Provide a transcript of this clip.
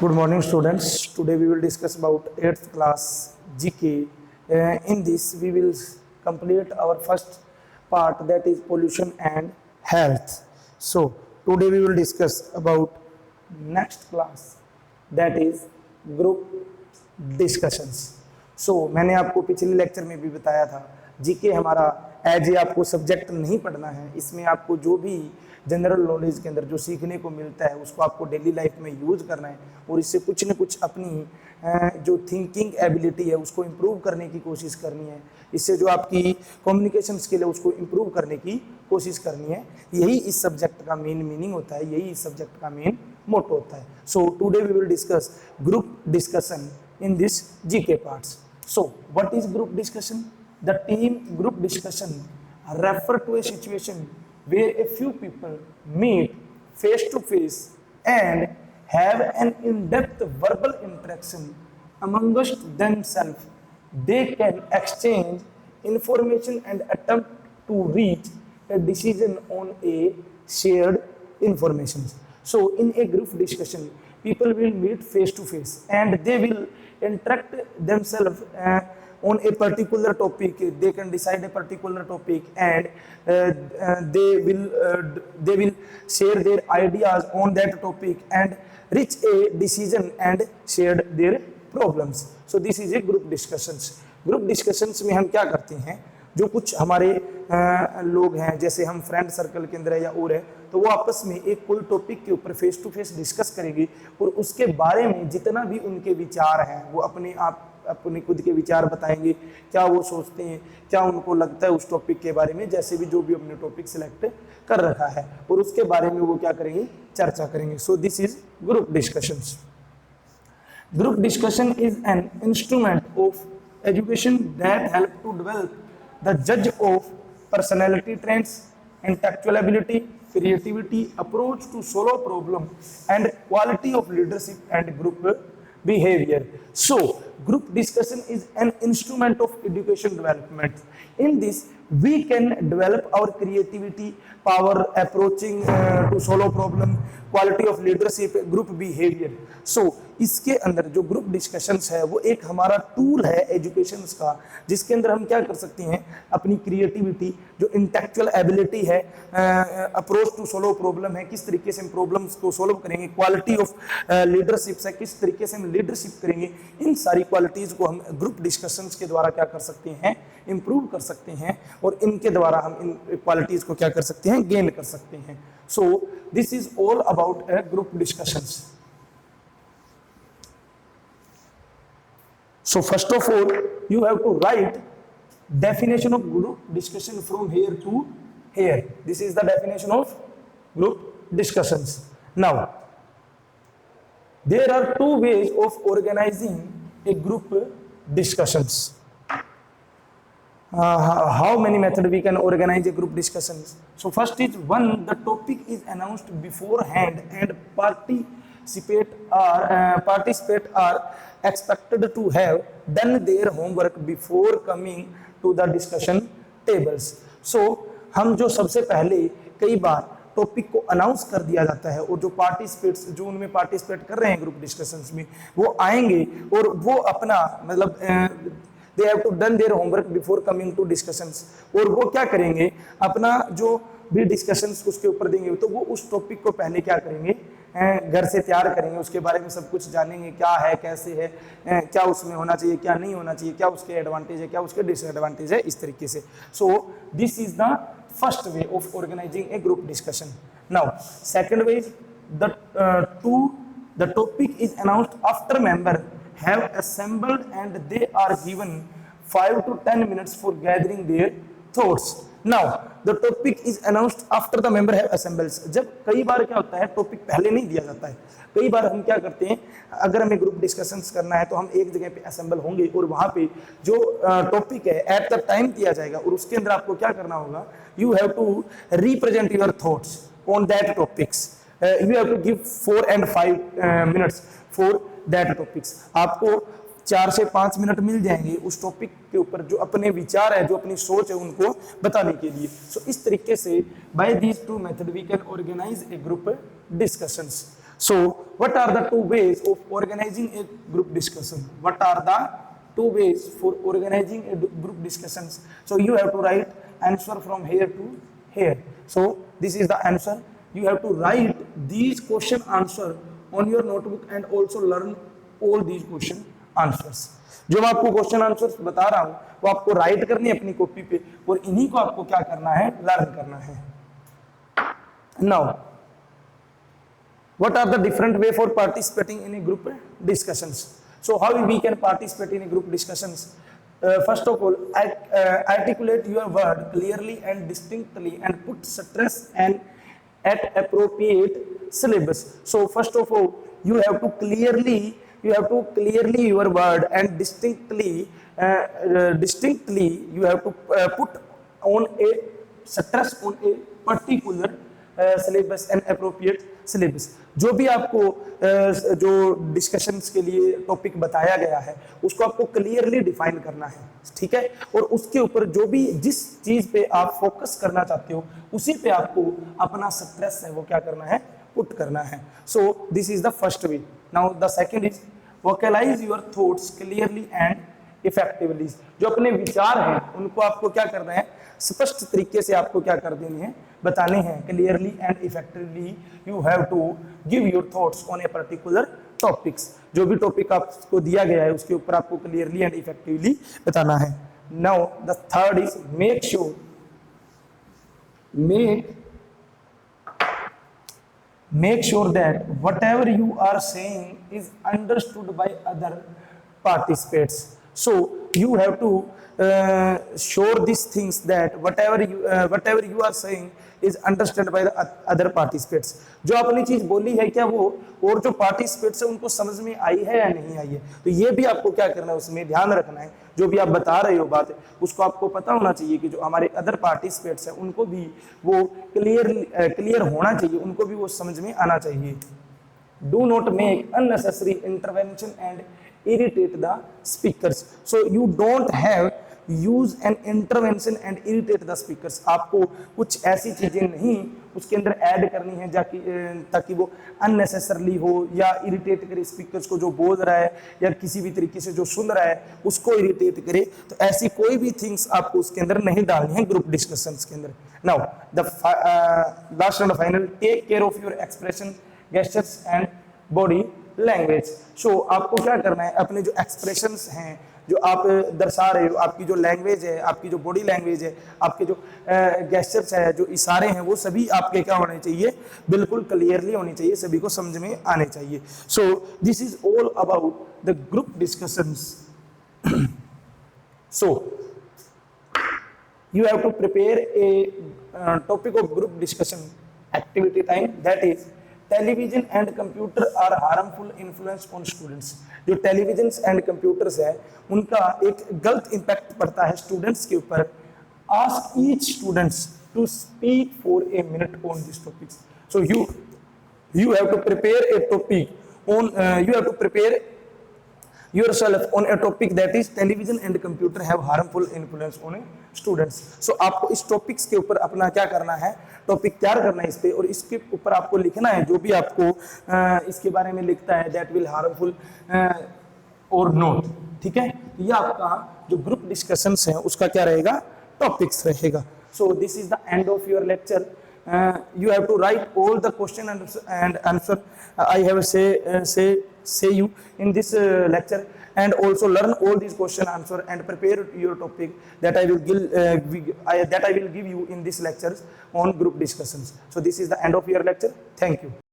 Good morning, students. Today we will discuss about 8th class GK. In this, we will complete our first part, that is pollution and health. So today we will discuss about next class, that is group discussions. So मैंने आपको पिछले lecture में भी बताया था, GK हमारा as a आपको subject नहीं पढ़ना है, इसमें आपको जो भी जनरल नॉलेज के अंदर जो सीखने को मिलता है उसको आपको डेली लाइफ में यूज करना है और इससे कुछ न कुछ अपनी जो थिंकिंग एबिलिटी है उसको इम्प्रूव करने की कोशिश करनी है। इससे जो आपकी कम्युनिकेशन स्किल है उसको इम्प्रूव करने की कोशिश करनी है। यही इस सब्जेक्ट का मेन मीनिंग होता है, यही इस सब्जेक्ट का मेन मोटो होता है। So today we will discuss group discussion in this GK parts. So what is group discussion? The team group discussion refer to a situation where a few people meet face to face and have an in-depth verbal interaction amongst themselves. They can exchange information and attempt to reach a decision on a shared information. So in a group discussion, people will meet face to face and they will interact themselves on a particular topic. They can decide a particular topic and they will share their ideas on that topic and reach a decision and share their problems. So this is a group discussions. Group discussions में हम क्या करते हैं, जो कुछ हमारे लोग हैं, जैसे हम फ्रेंड सर्कल के अंदर है या और है, तो वो आपस में एक कोई टॉपिक के ऊपर फेस टू फेस डिस्कस करेंगे और उसके बारे में जितना भी उनके विचार हैं वो अपने खुद के विचार बताएंगे, क्या वो सोचते हैं, क्या उनको लगता है उस टॉपिक के बारे में, जैसे भी जो भी अपने टॉपिक सिलेक्ट कर रखा है और उसके बारे में वो क्या करेंगे, चर्चा करेंगे। So this is group discussions. Group discussion is an instrument of education that help to develop the जज of personality trends, intellectual ability, creativity, approach to solve problem and quality of leadership and group behavior. So group discussion is an instrument of education development. In this we can develop our creativity, power, approaching to solve problem, quality of leadership, group behavior. So इसके अंदर जो group discussions है वो एक हमारा tool है education का, जिसके अंदर हम क्या कर सकते हैं, अपनी क्रिएटिविटी, जो इंटेलेक्चुअल एबिलिटी है, अप्रोच टू सोल्व प्रॉब्लम है, किस तरीके से हम प्रॉब्लम्स को सोल्व करेंगे, क्वालिटी ऑफ लीडरशिप है, किस तरीके से हम लीडरशिप करेंगे, इन सारी क्वालिटीज को हम ग्रुप डिस्कशंस के द्वारा क्या कर सकते हैं, इंप्रूव कर सकते हैं और इनके द्वारा हम इन क्वालिटीज को क्या कर सकते हैं, गेन कर सकते हैं। सो this is all about A group discussions. So first of all, you have to write definition of group discussion from here to here. This is the definition of group discussions. Now, there are two ways of organizing a group discussions. How many methods we can organize a group discussions? So first is one, the topic is announced beforehand and participants are expected to have done their homework before coming to the discussion tables. So हम जो सबसे पहले कई बार topic को announce कर दिया जाता है और जो पार्टिसिपेट्स जो उनमें पार्टिसिपेट कर रहे हैं ग्रुप डिस्कशंस में वो आएंगे और वो अपना मतलब they have to done their homework before coming to discussions, और वो क्या करेंगे, अपना जो भी डिस्कशंस उसके ऊपर देंगे तो वो उस टॉपिक को पहले क्या करेंगे, घर से तैयार करेंगे, उसके बारे में सब कुछ जानेंगे, क्या है, कैसे है, क्या उसमें होना चाहिए, क्या नहीं होना चाहिए, क्या उसके एडवांटेज है, क्या उसके डिसएडवांटेज है, इस तरीके से। So this is the first way of organising a group discussion. Now second way, the topic is announced after member have assembled and they are given 5 to 10 minutes for gathering their thoughts. Now the topic is announced after the member have assembled. जब कई बार क्या होता है, topic पहले नहीं दिया जाता है, कई बार हम क्या करते हैं, अगर हमें ग्रुप डिस्कशंस करना है तो हम एक जगह पे असेंबल होंगे और वहां पे जो टॉपिक है एट द टाइम दिया जाएगा और उसके अंदर आपको क्या करना होगा, you have to represent your thoughts on that topics, you have to give 4 and 5 minutes for that topics. आपको 4 से 5 मिनट मिल जाएंगे उस टॉपिक के ऊपर जो अपने विचार है, जो अपनी सोच है उनको बताने के लिए। सो इस तरीके से by these two method we can organise a group discussions. So what are the two ways of organizing a group discussion? What are the two ways for organizing a group discussions? So you have to write answer from here to here. So this is the answer. You have to write these question answer on your notebook and also learn all these question answers. जो मैं आपको question answers बता रहा हूं वो आपको right करनी है अपनी कॉपी पे और इन्हीं को आपको क्या करना है, लर्न करना है. Now what are the different way for participating in a group discussions? So how we can participate in a group discussions? First of all, articulate your word clearly and distinctly and put stress and at appropriate syllabus. So first of all, you have to clearly your word and distinctly you have to put on a stress on a particular syllabus and appropriate syllabus. जो भी आपको जो discussions के लिए topic बताया गया है उसको आपको क्लियरली डिफाइन करना है, ठीक है, और उसके ऊपर जो भी जिस चीज पे आप फोकस करना चाहते हो उसी पे आपको अपना स्ट्रेस है वो क्या करना है, पुट करना है. सो this is the first way. Now the second is vocalise your thoughts clearly and effectively. जो अपने विचार हैं उनको आपको क्या करना है, स्पष्ट तरीके से आपको क्या कर देनी है, बताने हैं. Clearly and effectively you have to give your thoughts on a particular topics. जो भी टॉपिक आपको दिया गया है उसके ऊपर आपको क्लियरली एंड इफेक्टिवली बताना है. Now the third is make sure that whatever you are saying is understood by other participants. So you have to show these things that whatever you are saying is understood by the other participants. जो आपने चीज बोली है क्या वो और जो participates है उनको समझ में आई है या नहीं आई है, तो ये भी आपको क्या करना है, उसमें ध्यान रखना है. जो भी आप बता रहे हो बात उसको आपको पता होना चाहिए कि जो हमारे अदर पार्टिसिपेट्स हैं उनको भी वो क्लियर होना चाहिए, उनको भी वो समझ में आना चाहिए. Do not make unnecessary intervention and irritate the speakers. So you don't have use an intervention and irritate the speakers. आपको कुछ ऐसी चीजें नहीं उसके अंदर ऐड करनी है ताकि वो अननेसेसरली हो या इरिटेट करे स्पीकर्स को जो बोल रहा है या किसी भी तरीके से जो सुन रहा है उसको इरिटेट करे. तो ऐसी कोई भी थिंग्स आपको उसके अंदर नहीं डालनी है ग्रुप डिस्कशंस के अंदर. Now the last and final, take care of your expression, gestures and body language. So आपको क्या करना है, अपने जो एक्सप्रेशंस हैं जो आप दर्शा रहे हो, आपकी जो लैंग्वेज है, आपकी जो बॉडी लैंग्वेज है, आपके जो गेस्चर्स है, जो इशारे हैं, वो सभी आपके क्या होने चाहिए, बिल्कुल क्लियरली होनी चाहिए, सभी को समझ में आने चाहिए. सो this is all about the group discussions. So you have to prepare a topic of group discussion activity time, that is television and computer are harmful influence on students. जो टेलीविजन एंड कंप्यूटर्स है उनका एक गलत impact पड़ता है students के ऊपर. Ask each students to speak for a minute on this topics. So you have to prepare a topic on you have to prepare yourself on a topic that is television and computer have harmful influence on students. So आपको इस topics के ऊपर अपना क्या करना है, topic तैयार करना है इस पे, और इसके ऊपर आपको लिखना है जो भी आपको इसके बारे में लिखता है that will harmful or not. ठीक है, ये आपका जो ग्रुप डिस्कशंस है उसका क्या रहेगा, टॉपिक्स रहेगा. So this is the end of your lecture. You have to write all the question and answer I have say you in this lecture, and also learn all these question answer and prepare your topic that I will give you in this lectures on group discussions. So this is the end of your lecture. Thank you.